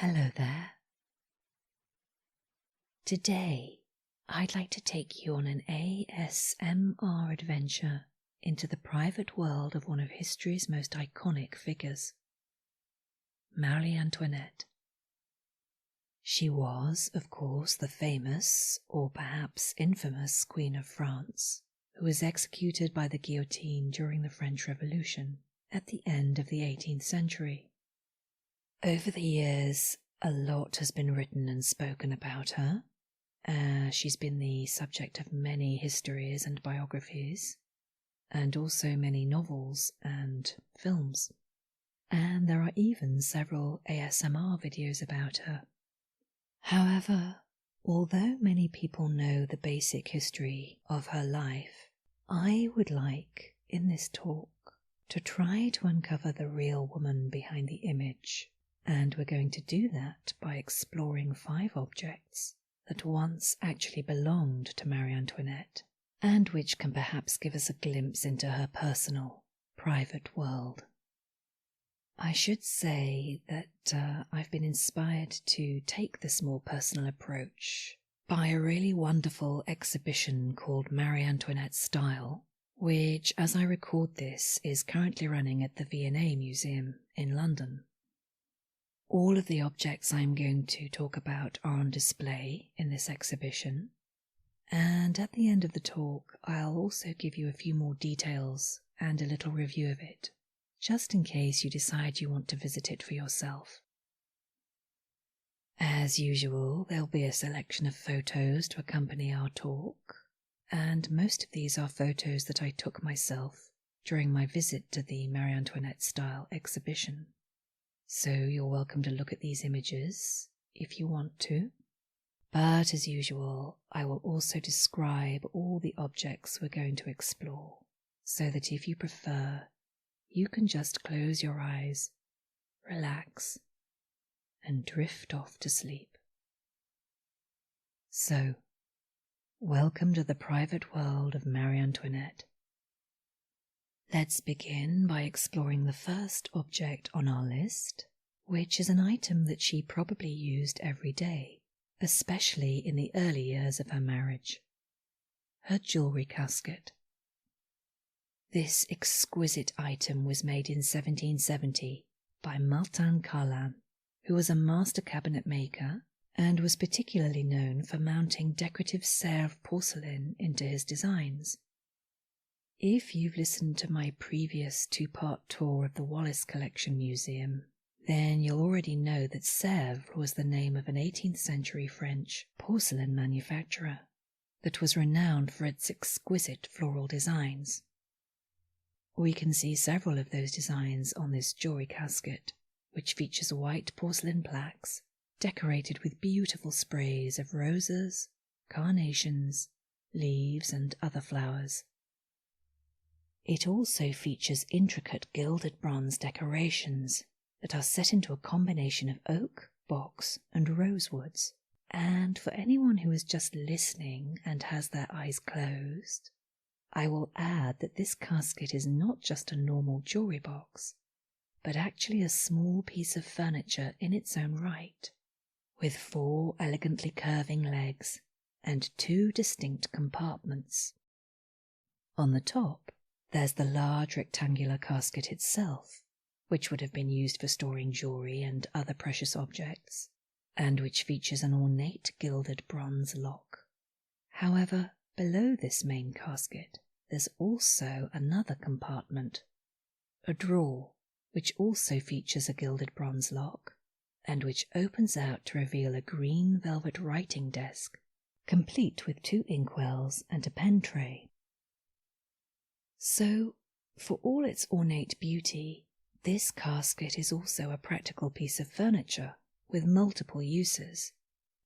Hello there. Today, I'd like to take you on an ASMR adventure into the private world of one of history's most iconic figures, Marie Antoinette. She was, of course, the famous, or perhaps infamous, Queen of France, who was executed by the guillotine during the French Revolution at the end of the 18th century. Over the years, a lot has been written and spoken about her. She's been the subject of many histories and biographies, and also many novels and films. And there are even several ASMR videos about her. However, although many people know the basic history of her life, I would like, in this talk, to try to uncover the real woman behind the image. And we're going to do that by exploring 5 objects that once actually belonged to Marie Antoinette, and which can perhaps give us a glimpse into her personal, private world. I should say that I've been inspired to take this more personal approach by a really wonderful exhibition called Marie Antoinette Style, which, as I record this, is currently running at the V&A Museum in London. All of the objects I'm going to talk about are on display in this exhibition, and at the end of the talk I'll also give you a few more details and a little review of it, just in case you decide you want to visit it for yourself. As usual, there'll be a selection of photos to accompany our talk, and most of these are photos that I took myself during my visit to the Marie Antoinette Style exhibition. So you're welcome to look at these images if you want to. But as usual, I will also describe all the objects we're going to explore, so that if you prefer, you can just close your eyes, relax, and drift off to sleep. So, welcome to the private world of Marie Antoinette. Let's begin by exploring the first object on our list, which is an item that she probably used every day, especially in the early years of her marriage: her jewellery casket. This exquisite item was made in 1770 by Martin Carlin, who was a master cabinet maker and was particularly known for mounting decorative Sèvres porcelain into his designs. If you've listened to my previous 2-part tour of the Wallace Collection Museum, then you'll already know that Sèvres was the name of an 18th century French porcelain manufacturer that was renowned for its exquisite floral designs. We can see several of those designs on this jewellery casket, which features white porcelain plaques decorated with beautiful sprays of roses, carnations, leaves, and other flowers. It also features intricate gilded bronze decorations that are set into a combination of oak, box, and rosewoods. And for anyone who is just listening and has their eyes closed, I will add that this casket is not just a normal jewellery box, but actually a small piece of furniture in its own right, with 4 elegantly curving legs and 2 distinct compartments. On the top, there's the large rectangular casket itself, which would have been used for storing jewellery and other precious objects, and which features an ornate gilded bronze lock. However, below this main casket, there's also another compartment, a drawer, which also features a gilded bronze lock, and which opens out to reveal a green velvet writing desk, complete with 2 inkwells and a pen tray. So, for all its ornate beauty, this casket is also a practical piece of furniture with multiple uses,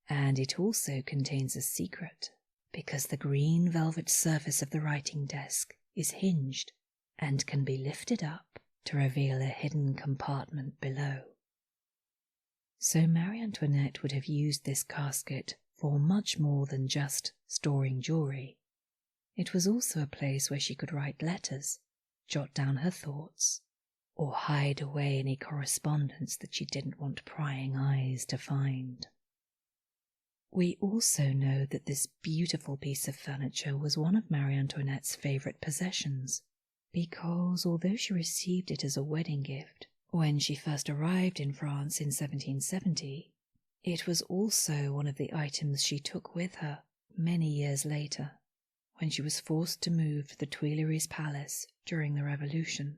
and it also contains a secret, because the green velvet surface of the writing desk is hinged and can be lifted up to reveal a hidden compartment below. So Marie Antoinette would have used this casket for much more than just storing jewellery. It was also a place where she could write letters, jot down her thoughts, or hide away any correspondence that she didn't want prying eyes to find. We also know that this beautiful piece of furniture was one of Marie Antoinette's favourite possessions, because although she received it as a wedding gift when she first arrived in France in 1770, it was also one of the items she took with her many years later, when she was forced to move to the Tuileries Palace during the Revolution.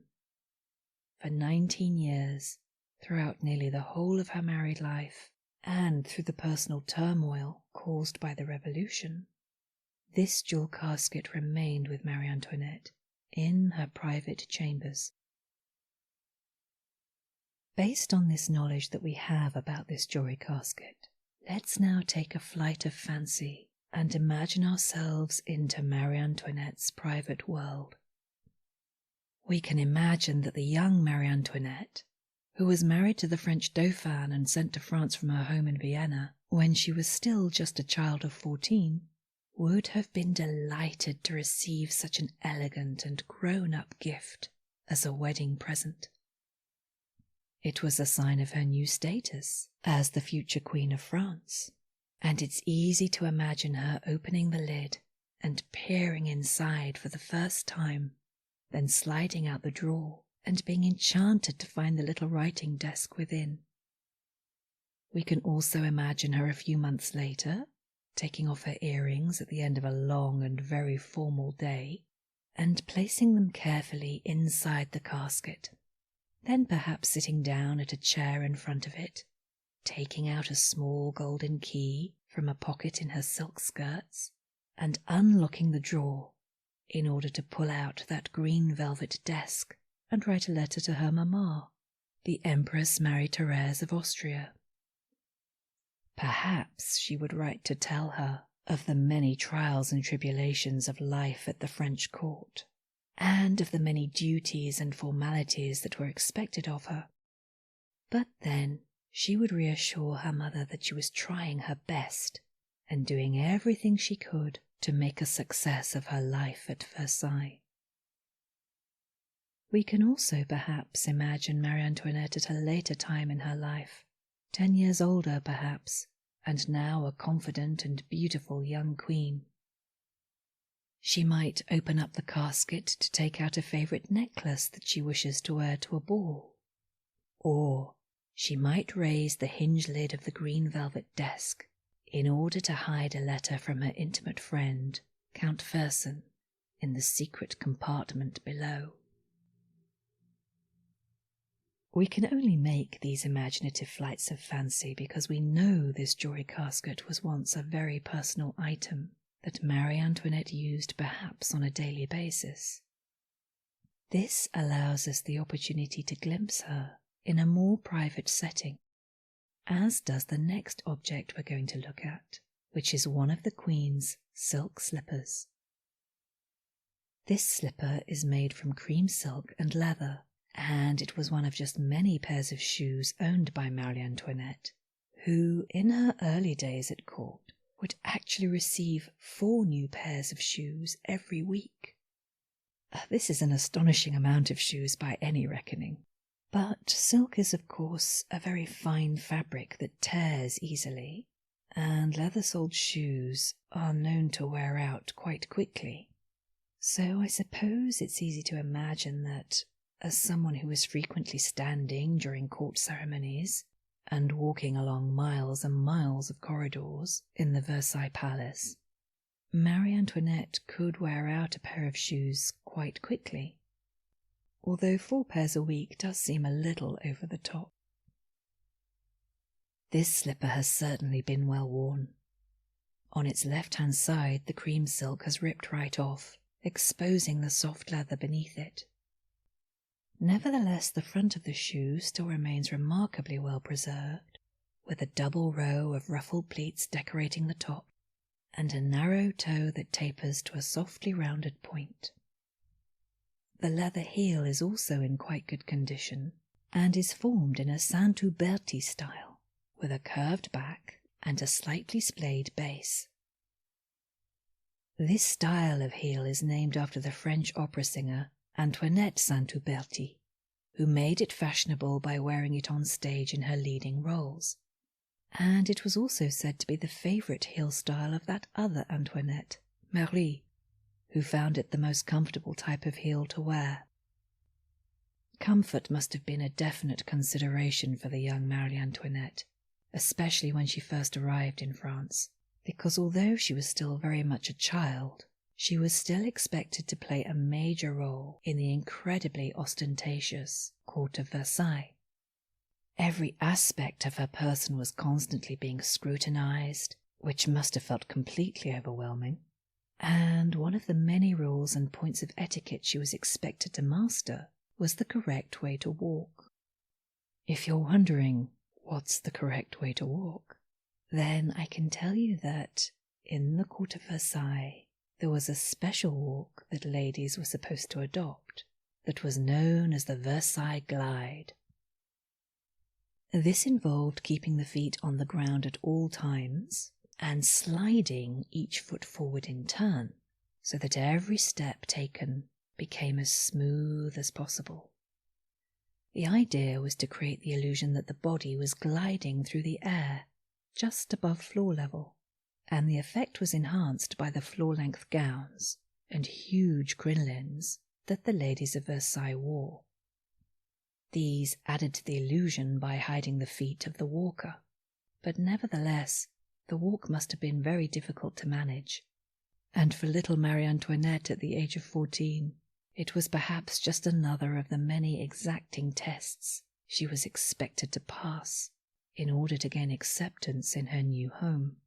For 19 years, throughout nearly the whole of her married life, and through the personal turmoil caused by the Revolution, this jewel casket remained with Marie Antoinette in her private chambers. Based on this knowledge that we have about this jewelry casket, let's now take a flight of fancy and imagine ourselves into Marie Antoinette's private world. We can imagine that the young Marie Antoinette, who was married to the French Dauphin and sent to France from her home in Vienna when she was still just a child of 14, would have been delighted to receive such an elegant and grown-up gift as a wedding present. It was a sign of her new status as the future Queen of France, and it's easy to imagine her opening the lid and peering inside for the first time, then sliding out the drawer and being enchanted to find the little writing desk within. We can also imagine her a few months later, taking off her earrings at the end of a long and very formal day, and placing them carefully inside the casket, then perhaps sitting down at a chair in front of it, taking out a small golden key from a pocket in her silk skirts, and unlocking the drawer in order to pull out that green velvet desk and write a letter to her mamma, the Empress Marie-Thérèse of Austria. Perhaps she would write to tell her of the many trials and tribulations of life at the French court, and of the many duties and formalities that were expected of her. But then she would reassure her mother that she was trying her best and doing everything she could to make a success of her life at Versailles. We can also perhaps imagine Marie Antoinette at a later time in her life, 10 years older perhaps, and now a confident and beautiful young queen. She might open up the casket to take out a favourite necklace that she wishes to wear to a ball, or she might raise the hinge lid of the green velvet desk in order to hide a letter from her intimate friend, Count Fersen, in the secret compartment below. We can only make these imaginative flights of fancy because we know this jewelry casket was once a very personal item that Marie Antoinette used perhaps on a daily basis. This allows us the opportunity to glimpse her in a more private setting, as does the next object we're going to look at, which is one of the Queen's silk slippers. This slipper is made from cream silk and leather, and it was one of just many pairs of shoes owned by Marie Antoinette, who, in her early days at court, would actually receive 4 new pairs of shoes every week. This is an astonishing amount of shoes by any reckoning. But silk is, of course, a very fine fabric that tears easily, and leather-soled shoes are known to wear out quite quickly. So I suppose it's easy to imagine that, as someone who was frequently standing during court ceremonies and walking along miles and miles of corridors in the Versailles Palace, Marie Antoinette could wear out a pair of shoes quite quickly, although 4 pairs a week does seem a little over the top. This slipper has certainly been well worn. On its left-hand side, the cream silk has ripped right off, exposing the soft leather beneath it. Nevertheless, the front of the shoe still remains remarkably well preserved, with a double row of ruffled pleats decorating the top, and a narrow toe that tapers to a softly rounded point. The leather heel is also in quite good condition, and is formed in a Saint-Huberti style, with a curved back and a slightly splayed base. This style of heel is named after the French opera singer Antoinette Saint-Huberti, who made it fashionable by wearing it on stage in her leading roles. And it was also said to be the favourite heel style of that other Antoinette, Marie, who found it the most comfortable type of heel to wear. Comfort must have been a definite consideration for the young Marie Antoinette, especially when she first arrived in France, because although she was still very much a child, she was still expected to play a major role in the incredibly ostentatious court of Versailles. Every aspect of her person was constantly being scrutinized, which must have felt completely overwhelming, and one of the many rules and points of etiquette she was expected to master was the correct way to walk. If you're wondering, what's the correct way to walk? Then I can tell you that in the court of Versailles there was a special walk that ladies were supposed to adopt that was known as the Versailles Glide. This involved keeping the feet on the ground at all times and sliding each foot forward in turn so that every step taken became as smooth as possible. The idea was to create the illusion that the body was gliding through the air just above floor level, and the effect was enhanced by the floor-length gowns and huge crinolines that the ladies of Versailles wore. These added to the illusion by hiding the feet of the walker, but nevertheless the walk must have been very difficult to manage, and for little Marie Antoinette at the age of 14, it was perhaps just another of the many exacting tests she was expected to pass in order to gain acceptance in her new home.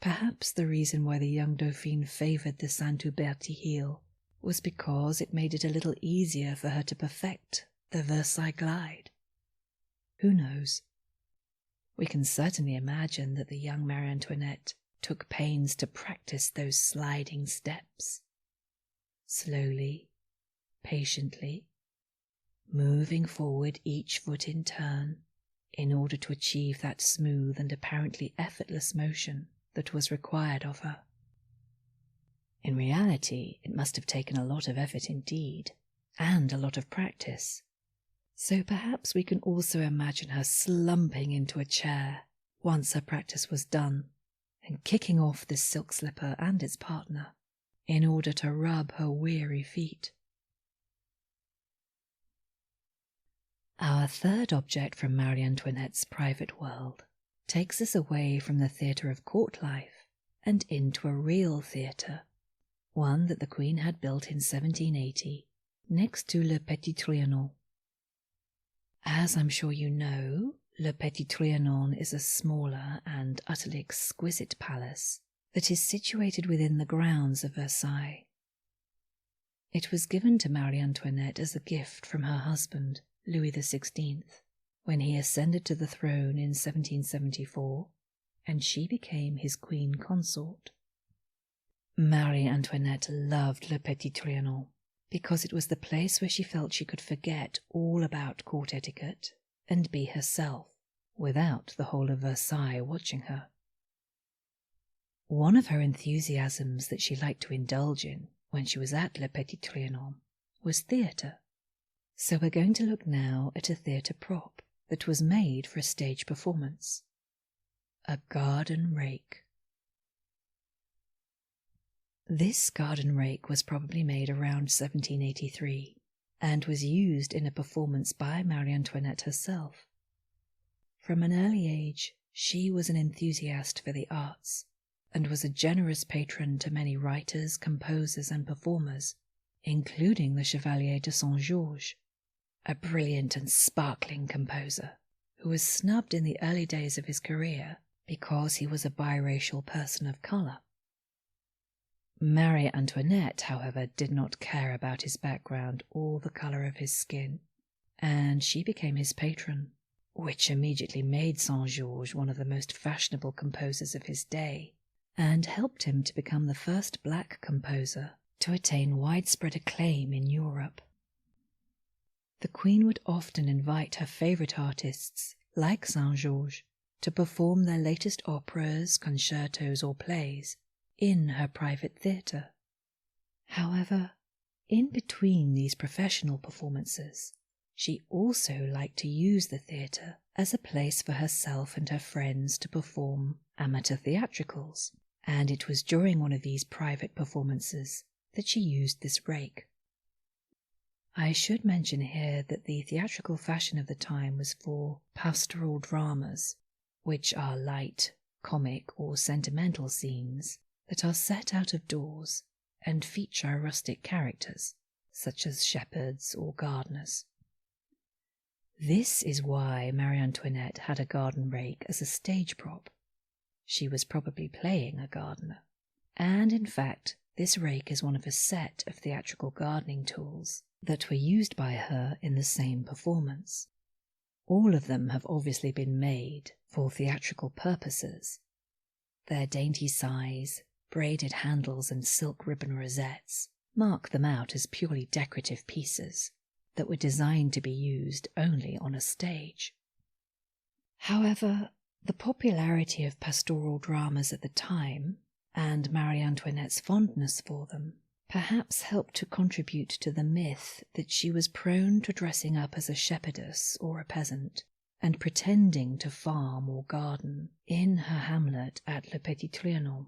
Perhaps the reason why the young Dauphine favoured the Saint-Huberti heel was because it made it a little easier for her to perfect the Versailles Glide. Who knows? We can certainly imagine that the young Marie Antoinette took pains to practice those sliding steps. Slowly, patiently, moving forward each foot in turn in order to achieve that smooth and apparently effortless motion that was required of her. In reality, it must have taken a lot of effort indeed, and a lot of practice. So perhaps we can also imagine her slumping into a chair once her practice was done, and kicking off this silk slipper and its partner in order to rub her weary feet. Our third object from Marie Antoinette's private world takes us away from the theatre of court life and into a real theatre, one that the Queen had built in 1780 next to Le Petit Trianon. As I'm sure you know, Le Petit Trianon is a smaller and utterly exquisite palace that is situated within the grounds of Versailles. It was given to Marie Antoinette as a gift from her husband, Louis XVI, when he ascended to the throne in 1774, and she became his queen consort. Marie Antoinette loved Le Petit Trianon because it was the place where she felt she could forget all about court etiquette and be herself without the whole of Versailles watching her. One of her enthusiasms that she liked to indulge in when she was at Le Petit Trianon was theatre. So we're going to look now at a theatre prop that was made for a stage performance. A garden rake. This garden rake was probably made around 1783 and was used in a performance by Marie Antoinette herself. From an early age, she was an enthusiast for the arts and was a generous patron to many writers, composers and performers, including the Chevalier de Saint-Georges, a brilliant and sparkling composer who was snubbed in the early days of his career because he was a biracial person of colour. Marie Antoinette, however, did not care about his background or the colour of his skin, and she became his patron, which immediately made Saint-Georges one of the most fashionable composers of his day, and helped him to become the first black composer to attain widespread acclaim in Europe. The Queen would often invite her favourite artists, like Saint-Georges, to perform their latest operas, concertos or plays in her private theatre. However, in between these professional performances, she also liked to use the theatre as a place for herself and her friends to perform amateur theatricals, and it was during one of these private performances that she used this rake. I should mention here that the theatrical fashion of the time was for pastoral dramas, which are light, comic or sentimental scenes that are set out of doors and feature rustic characters, such as shepherds or gardeners. This is why Marie Antoinette had a garden rake as a stage prop. She was probably playing a gardener, and in fact this rake is one of a set of theatrical gardening tools that were used by her in the same performance. All of them have obviously been made for theatrical purposes. Their dainty size, braided handles and silk ribbon rosettes mark them out as purely decorative pieces that were designed to be used only on a stage. However, the popularity of pastoral dramas at the time, and Marie Antoinette's fondness for them, perhaps helped to contribute to the myth that she was prone to dressing up as a shepherdess or a peasant and pretending to farm or garden in her hamlet at Le Petit Trianon.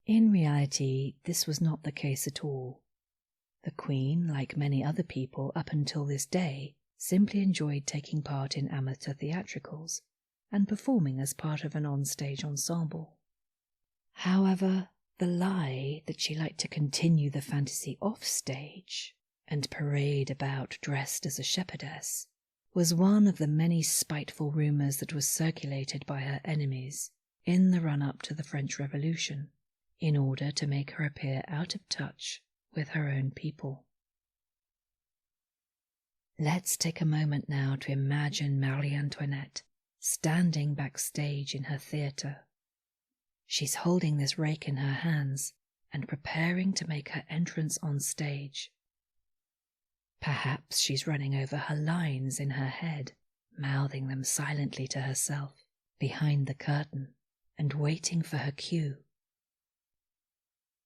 In reality, this was not the case at all. The Queen, like many other people up until this day, simply enjoyed taking part in amateur theatricals and performing as part of an on-stage ensemble. However, the lie that she liked to continue the fantasy off-stage and parade about dressed as a shepherdess was one of the many spiteful rumours that was circulated by her enemies in the run-up to the French Revolution, in order to make her appear out of touch with her own people. Let's take a moment now to imagine Marie Antoinette standing backstage in her theatre. She's holding this rake in her hands and preparing to make her entrance on stage. Perhaps she's running over her lines in her head, mouthing them silently to herself behind the curtain and waiting for her cue.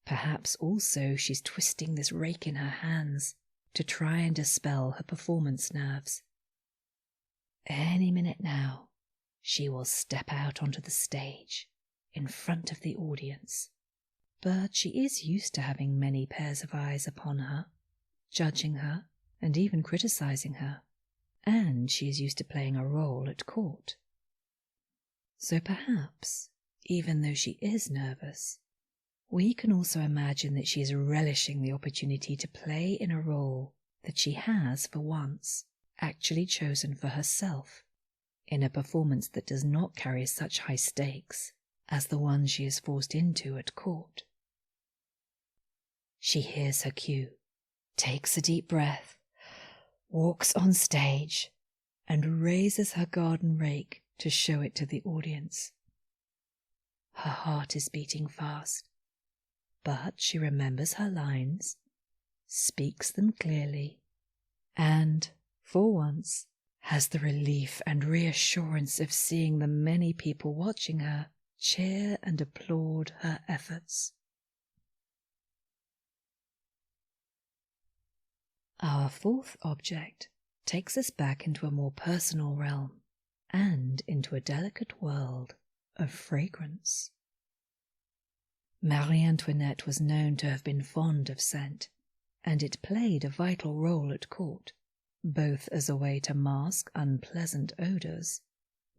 Perhaps also she's twisting this rake in her hands to try and dispel her performance nerves. Any minute now, she will step out onto the stage in front of the audience, but she is used to having many pairs of eyes upon her, judging her and even criticizing her, and she is used to playing a role at court. So perhaps, even though she is nervous, we can also imagine that she is relishing the opportunity to play in a role that she has, for once, actually chosen for herself, in a performance that does not carry such high stakes as the one she is forced into at court. She hears her cue, takes a deep breath, walks on stage, and raises her garden rake to show it to the audience. Her heart is beating fast, but she remembers her lines, speaks them clearly, and, for once, has the relief and reassurance of seeing the many people watching her cheer and applaud her efforts. Our fourth object takes us back into a more personal realm and into a delicate world of fragrance. Marie Antoinette was known to have been fond of scent, and it played a vital role at court, both as a way to mask unpleasant odours,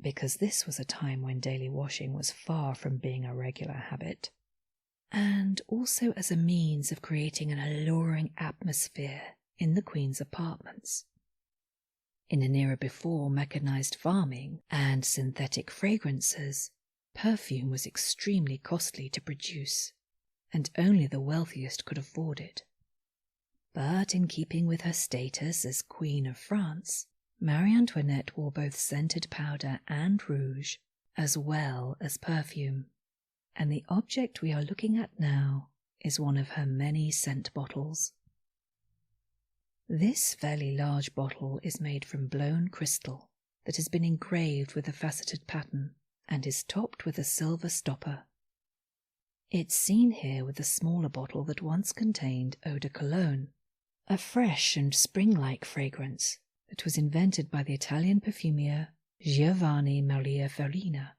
because this was a time when daily washing was far from being a regular habit, and also as a means of creating an alluring atmosphere in the Queen's apartments. In an era before mechanized farming and synthetic fragrances, perfume was extremely costly to produce, and only the wealthiest could afford it. But in keeping with her status as Queen of France, Marie Antoinette wore both scented powder and rouge, as well as perfume, and the object we are looking at now is one of her many scent bottles. This fairly large bottle is made from blown crystal that has been engraved with a faceted pattern and is topped with a silver stopper. It's seen here with a smaller bottle that once contained eau de cologne, a fresh and spring-like fragrance that was invented by the Italian perfumer Giovanni Maria Farina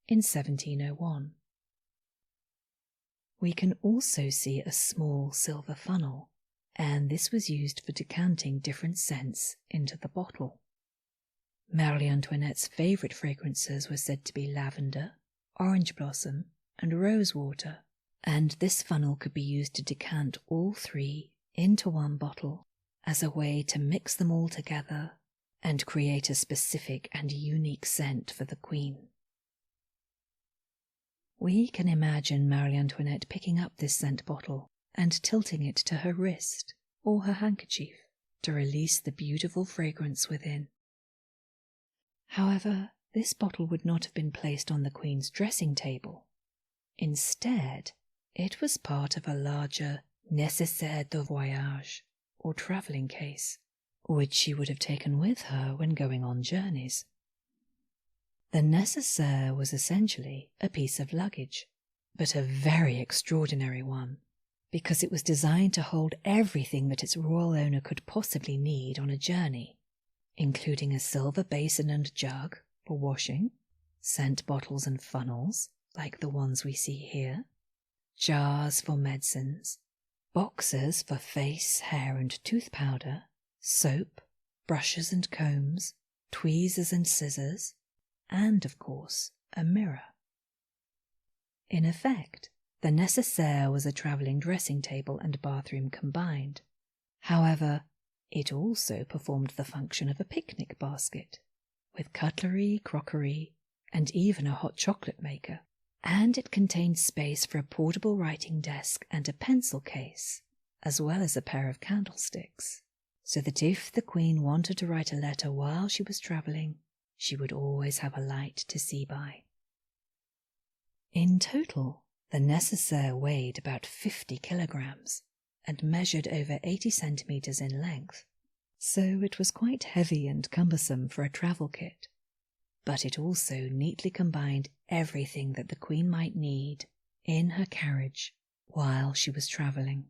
in 1701. We can also see a small silver funnel, and this was used for decanting different scents into the bottle. Marie Antoinette's favourite fragrances were said to be lavender, orange blossom, and rosewater, and this funnel could be used to decant all three into one bottle as a way to mix them all together and create a specific and unique scent for the Queen. We can imagine Marie Antoinette picking up this scent bottle and tilting it to her wrist or her handkerchief to release the beautiful fragrance within. However, this bottle would not have been placed on the Queen's dressing table. Instead, it was part of a larger nécessaire de voyage, or travelling case, which she would have taken with her when going on journeys. The nécessaire was essentially a piece of luggage, but a very extraordinary one, because it was designed to hold everything that its royal owner could possibly need on a journey, including a silver basin and jug for washing, scent bottles and funnels, like the ones we see here, jars for medicines, boxes for face, hair and tooth powder, soap, brushes and combs, tweezers and scissors, and, of course, a mirror. In effect, the nécessaire was a travelling dressing table and bathroom combined. However, it also performed the function of a picnic basket, with cutlery, crockery, and even a hot chocolate maker, and it contained space for a portable writing desk and a pencil case, as well as a pair of candlesticks, so that if the Queen wanted to write a letter while she was travelling, she would always have a light to see by. In total, the nécessaire weighed about 50 kilograms and measured over 80 centimetres in length, so it was quite heavy and cumbersome for a travel kit, but it also neatly combined everything that the Queen might need in her carriage while she was travelling.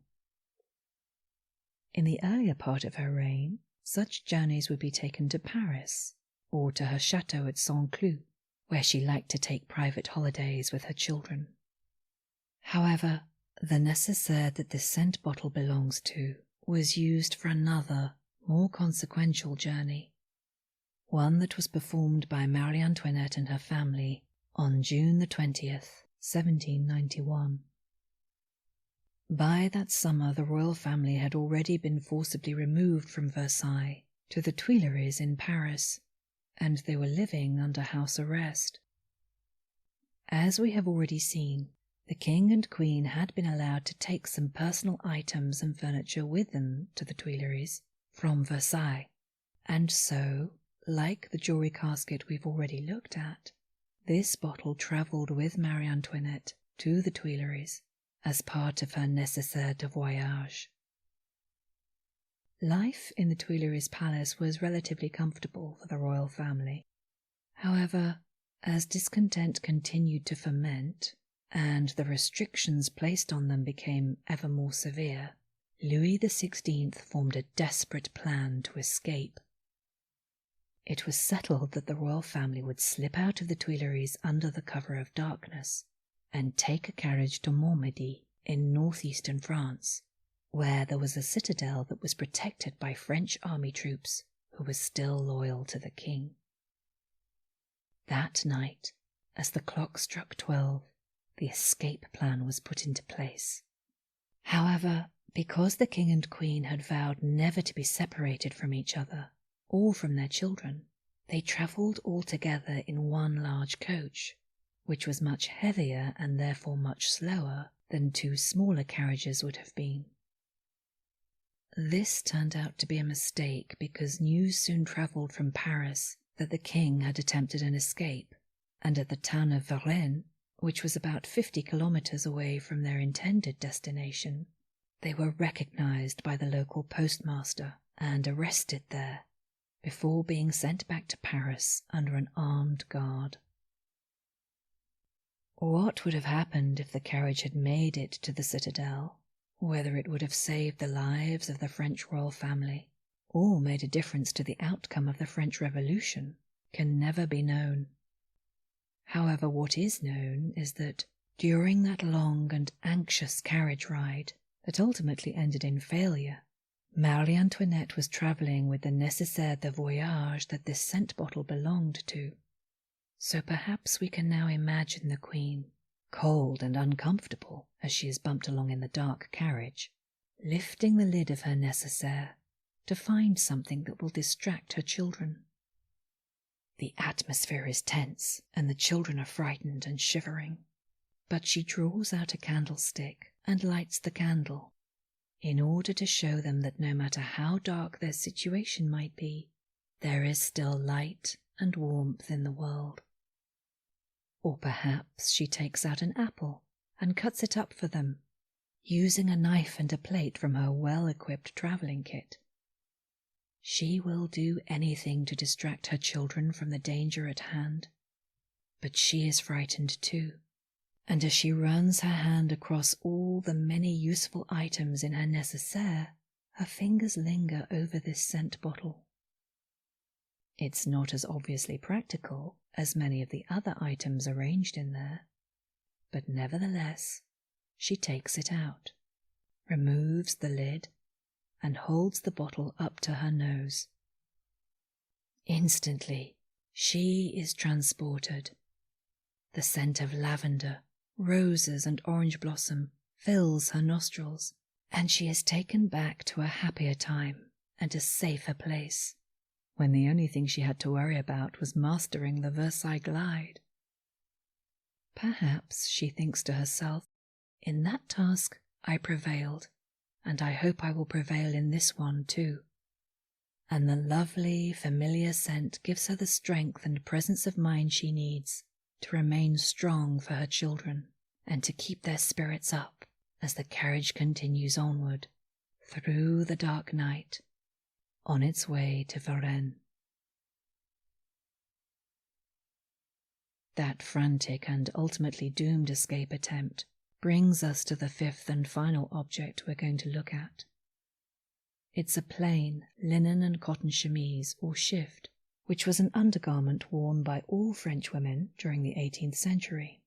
In the earlier part of her reign, such journeys would be taken to Paris or to her chateau at Saint-Cloud, where she liked to take private holidays with her children. However, the nécessaire that this scent bottle belongs to was used for another, more consequential journey, one that was performed by Marie Antoinette and her family on June the 20th, 1791. By that summer, the royal family had already been forcibly removed from Versailles to the Tuileries in Paris, and they were living under house arrest. As we have already seen, the King and Queen had been allowed to take some personal items and furniture with them to the Tuileries from Versailles, and so, like the jewellery casket we've already looked at, this bottle travelled with Marie Antoinette to the Tuileries as part of her nécessaire de voyage. Life in the Tuileries Palace was relatively comfortable for the royal family. However, as discontent continued to ferment and the restrictions placed on them became ever more severe, Louis XVI formed a desperate plan to escape. It was settled that the royal family would slip out of the Tuileries under the cover of darkness and take a carriage to Montmédy in northeastern France, where there was a citadel that was protected by French army troops who were still loyal to the king. That night, as the clock struck 12, the escape plan was put into place. However, because the king and queen had vowed never to be separated from each other or from their children, they travelled all together in one large coach, which was much heavier and therefore much slower than two smaller carriages would have been. This turned out to be a mistake because news soon travelled from Paris that the king had attempted an escape, and at the town of Varennes, which was about 50 kilometres away from their intended destination, they were recognised by the local postmaster and arrested there, before being sent back to Paris under an armed guard. What would have happened if the carriage had made it to the citadel Whether it would have saved the lives of the French royal family or made a difference to the outcome of the French Revolution can never be known. However, what is known is that during that long and anxious carriage ride that ultimately ended in failure, Marie Antoinette was travelling with the nécessaire de voyage that this scent bottle belonged to. So perhaps we can now imagine the Queen, cold and uncomfortable as she is bumped along in the dark carriage, lifting the lid of her nécessaire to find something that will distract her children. The atmosphere is tense and the children are frightened and shivering, but she draws out a candlestick and lights the candle in order to show them that no matter how dark their situation might be, there is still light and warmth in the world. Or perhaps she takes out an apple and cuts it up for them, using a knife and a plate from her well-equipped travelling kit. She will do anything to distract her children from the danger at hand, but she is frightened too, and as she runs her hand across all the many useful items in her nécessaire, her fingers linger over this scent bottle. It's not as obviously practical as many of the other items arranged in there, but nevertheless she takes it out, removes the lid, and holds the bottle up to her nose. Instantly, she is transported. The scent of lavender, roses, and orange blossom fills her nostrils, and she is taken back to a happier time and a safer place, when the only thing she had to worry about was mastering the Versailles glide. Perhaps she thinks to herself, in that task I prevailed, and I hope I will prevail in this one too. And the lovely, familiar scent gives her the strength and presence of mind she needs to remain strong for her children and to keep their spirits up as the carriage continues onward through the dark night on its way to Varennes. That frantic and ultimately doomed escape attempt brings us to the fifth and final object we're going to look at. It's a plain linen and cotton chemise or shift, which was an undergarment worn by all French women during the 18th century.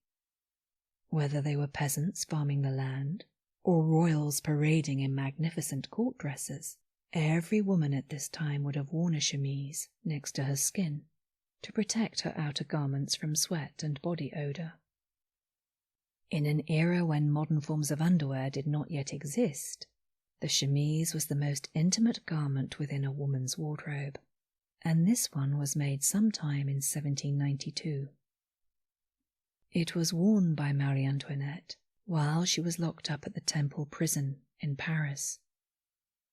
Whether they were peasants farming the land or royals parading in magnificent court dresses, every woman at this time would have worn a chemise next to her skin to protect her outer garments from sweat and body odour. In an era when modern forms of underwear did not yet exist, the chemise was the most intimate garment within a woman's wardrobe, and this one was made sometime in 1792. It was worn by Marie Antoinette while she was locked up at the Temple prison in Paris.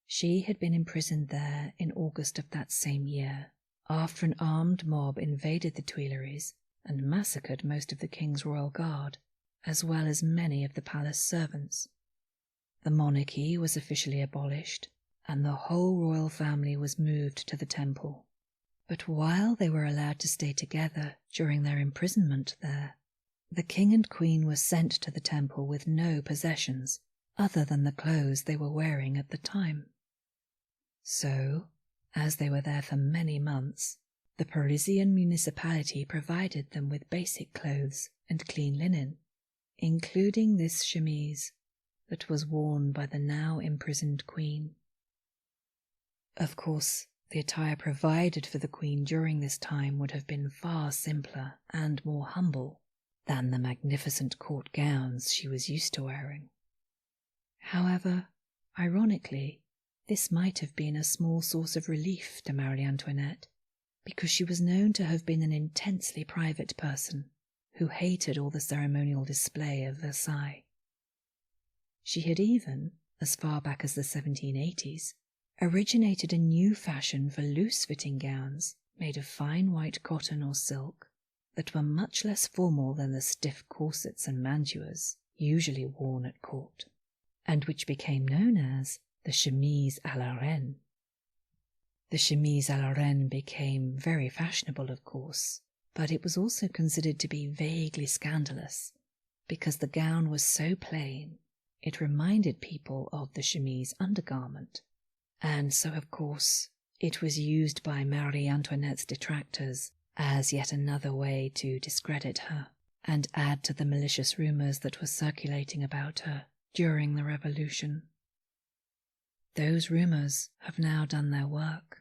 She had been imprisoned there in August of that same year, after an armed mob invaded the Tuileries and massacred most of the king's royal guard, as well as many of the palace servants. The monarchy was officially abolished, and the whole royal family was moved to the Temple. But while they were allowed to stay together during their imprisonment there, the king and queen were sent to the Temple with no possessions other than the clothes they were wearing at the time. So, as they were there for many months, the Parisian municipality provided them with basic clothes and clean linen, including this chemise that was worn by the now imprisoned queen. Of course, the attire provided for the queen during this time would have been far simpler and more humble than the magnificent court gowns she was used to wearing. However, ironically, this might have been a small source of relief to Marie Antoinette, because she was known to have been an intensely private person who hated all the ceremonial display of Versailles. She had even, as far back as the 1780s, originated a new fashion for loose-fitting gowns made of fine white cotton or silk that were much less formal than the stiff corsets and mantuas usually worn at court, and which became known as the chemise à la reine. The chemise à la reine became very fashionable, of course, but it was also considered to be vaguely scandalous, because the gown was so plain, it reminded people of the chemise undergarment, and so, of course, it was used by Marie Antoinette's detractors as yet another way to discredit her and add to the malicious rumours that were circulating about her during the Revolution. Those rumours have now done their work.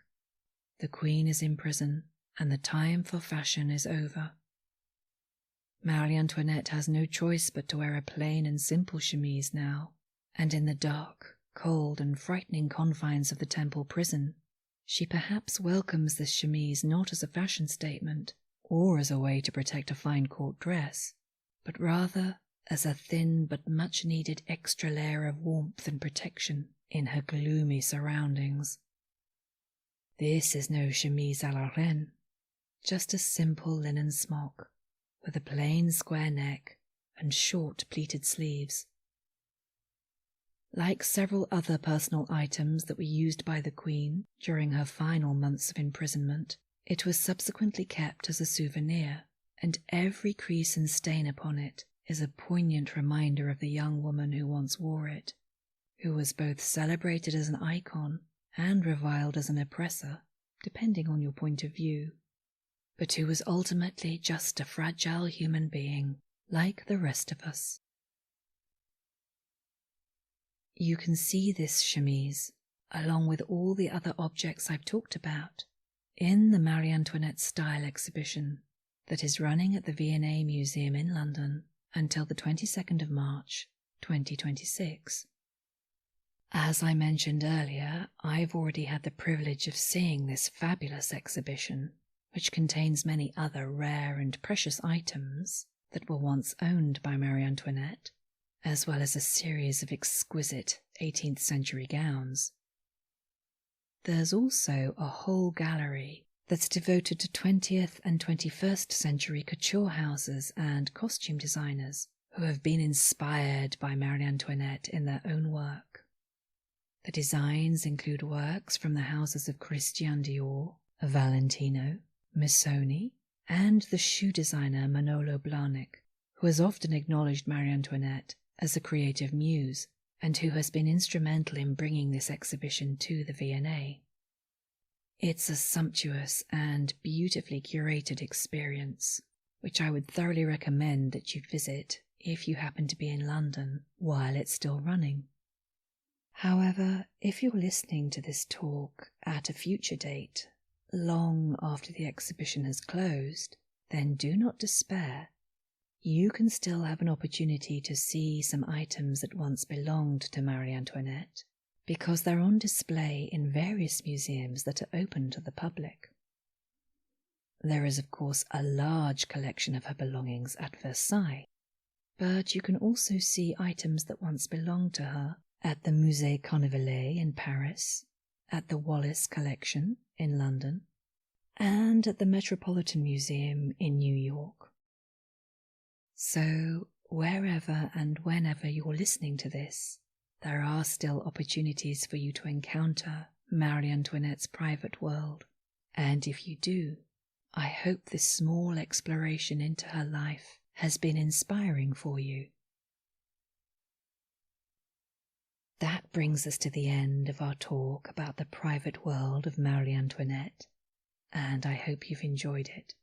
The Queen is in prison, and the time for fashion is over. Marie Antoinette has no choice but to wear a plain and simple chemise now, and in the dark, cold, and frightening confines of the Temple prison, she perhaps welcomes this chemise not as a fashion statement or as a way to protect a fine court dress, but rather as a thin but much-needed extra layer of warmth and protection in her gloomy surroundings. This is no chemise à la reine, just a simple linen smock with a plain square neck and short pleated sleeves. Like several other personal items that were used by the Queen during her final months of imprisonment, it was subsequently kept as a souvenir, and every crease and stain upon it is a poignant reminder of the young woman who once wore it, who was both celebrated as an icon and reviled as an oppressor, depending on your point of view, but who was ultimately just a fragile human being like the rest of us. You can see this chemise, along with all the other objects I've talked about, in the Marie Antoinette Style exhibition that is running at the V&A Museum in London until the 22nd of March 2026. As I mentioned earlier, I've already had the privilege of seeing this fabulous exhibition, which contains many other rare and precious items that were once owned by Marie Antoinette, as well as a series of exquisite 18th century gowns. There's also a whole gallery that's devoted to 20th and 21st century couture houses and costume designers who have been inspired by Marie Antoinette in their own work. The designs include works from the houses of Christian Dior, Valentino, Missoni, and the shoe designer Manolo Blahnik, who has often acknowledged Marie Antoinette as a creative muse and who has been instrumental in bringing this exhibition to the V&A. It's a sumptuous and beautifully curated experience, which I would thoroughly recommend that you visit if you happen to be in London while it's still running. However, if you're listening to this talk at a future date, long after the exhibition has closed, then do not despair. You can still have an opportunity to see some items that once belonged to Marie Antoinette, because they're on display in various museums that are open to the public. There is, of course, a large collection of her belongings at Versailles, but you can also see items that once belonged to her at the Musée Carnavalet in Paris, at the Wallace Collection in London, and at the Metropolitan Museum in New York. So, wherever and whenever you're listening to this, there are still opportunities for you to encounter Marie Antoinette's private world, and if you do, I hope this small exploration into her life has been inspiring for you. That brings us to the end of our talk about the private world of Marie Antoinette, and I hope you've enjoyed it.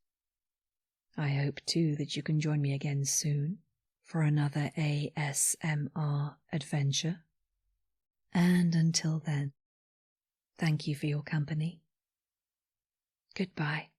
I hope too that you can join me again soon for another ASMR adventure. And until then, thank you for your company. Goodbye.